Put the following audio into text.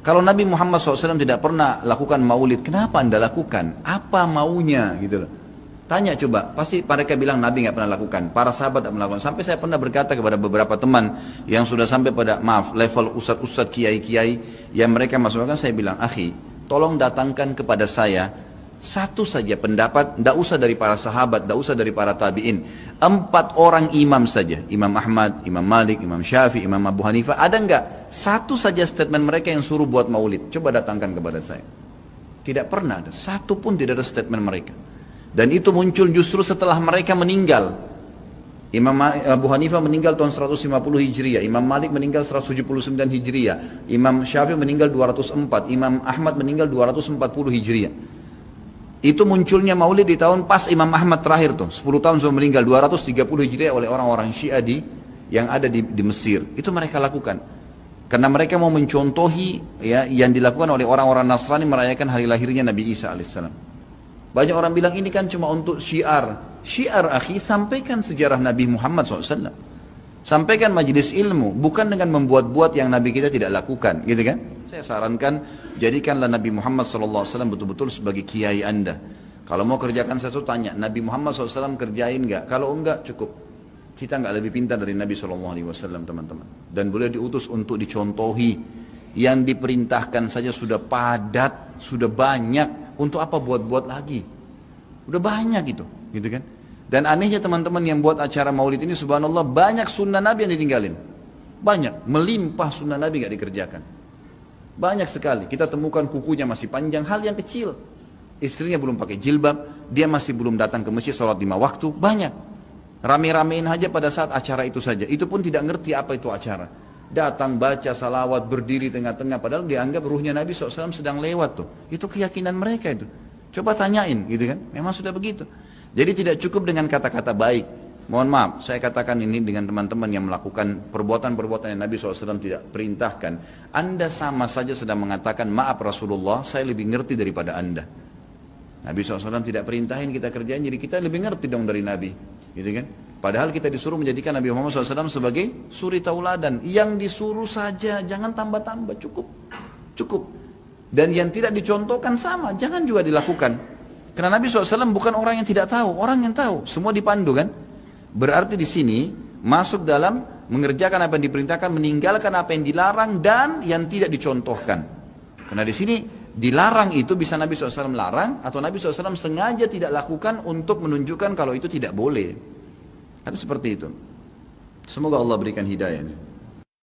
Kalau Nabi Muhammad SAW tidak pernah lakukan maulid, kenapa Anda lakukan? Apa maunya gitu loh. Tanya coba, pasti mereka bilang Nabi nggak pernah lakukan, para sahabat tidak melakukan. Sampai saya pernah berkata kepada beberapa teman yang sudah sampai pada level ustadz-ustadz, kiai-kiai yang mereka masukkan, saya bilang, akhi, tolong datangkan kepada saya satu saja pendapat, tidak usah dari para sahabat, tidak usah dari para tabi'in. 4 orang imam saja, Imam Ahmad, Imam Malik, Imam Syafi'i, Imam Abu Hanifah, ada enggak satu saja statement mereka yang suruh buat maulid? Coba datangkan kepada saya. Tidak pernah ada, satu pun tidak ada statement mereka. Dan itu muncul justru setelah mereka meninggal. Imam Abu Hanifah meninggal tahun 150 Hijriah, Imam Malik meninggal 179 Hijriah, Imam Syafi'i meninggal 204, Imam Ahmad meninggal 240 Hijriah. Itu munculnya maulid di tahun pas Imam Ahmad terakhir tuh, 10 tahun sebelum meninggal, 230 Hijriah, oleh orang-orang Syiah yang ada di Mesir. Itu mereka lakukan. Karena mereka mau mencontohi ya, yang dilakukan oleh orang-orang Nasrani merayakan hari lahirnya Nabi Isa alaihissalam. Banyak orang bilang ini kan cuma untuk syiar. Syiar akhi, sampaikan sejarah Nabi Muhammad SAW. Sampaikan majelis ilmu, bukan dengan membuat-buat yang Nabi kita tidak lakukan, gitu kan? Saya sarankan, jadikanlah Nabi Muhammad SAW betul-betul sebagai kiai Anda. Kalau mau kerjakan sesuatu, tanya, Nabi Muhammad SAW kerjain nggak? Kalau enggak, cukup. Kita nggak lebih pintar dari Nabi SAW, teman-teman. Dan boleh diutus untuk dicontohi. Yang diperintahkan saja sudah padat, sudah banyak. Untuk apa buat-buat lagi? Udah banyak gitu kan? Dan anehnya teman-teman yang buat acara maulid ini, subhanallah, banyak sunnah Nabi yang ditinggalin. Banyak, melimpah sunnah Nabi gak dikerjakan. Banyak sekali, kita temukan kukunya masih panjang, hal yang kecil. Istrinya belum pakai jilbab, dia masih belum datang ke masjid sholat 5 waktu, banyak. Rame-ramein aja pada saat acara itu saja, itu pun tidak ngerti apa itu acara. Datang baca salawat, berdiri tengah-tengah, padahal dianggap ruhnya Nabi SAW sedang lewat tuh. Itu keyakinan mereka itu. Coba tanyain gitu kan, memang sudah begitu. Jadi tidak cukup dengan kata-kata baik. Mohon maaf, saya katakan ini dengan teman-teman yang melakukan perbuatan-perbuatan yang Nabi SAW tidak perintahkan. Anda sama saja sedang mengatakan, maaf Rasulullah, saya lebih ngerti daripada Anda. Nabi SAW tidak perintahin kita kerjain, jadi kita lebih ngerti dong dari Nabi. Gitu kan? Padahal kita disuruh menjadikan Nabi Muhammad SAW sebagai suri tauladan. Yang disuruh saja, jangan tambah-tambah, cukup. Cukup. Dan yang tidak dicontohkan sama, jangan juga dilakukan. Karena Nabi SAW bukan orang yang tidak tahu, orang yang tahu. Semua dipandu kan? Berarti di sini masuk dalam mengerjakan apa yang diperintahkan, meninggalkan apa yang dilarang dan yang tidak dicontohkan. Karena di sini dilarang itu bisa Nabi SAW larang atau Nabi SAW sengaja tidak lakukan untuk menunjukkan kalau itu tidak boleh. Kan seperti itu. Semoga Allah berikan hidayah.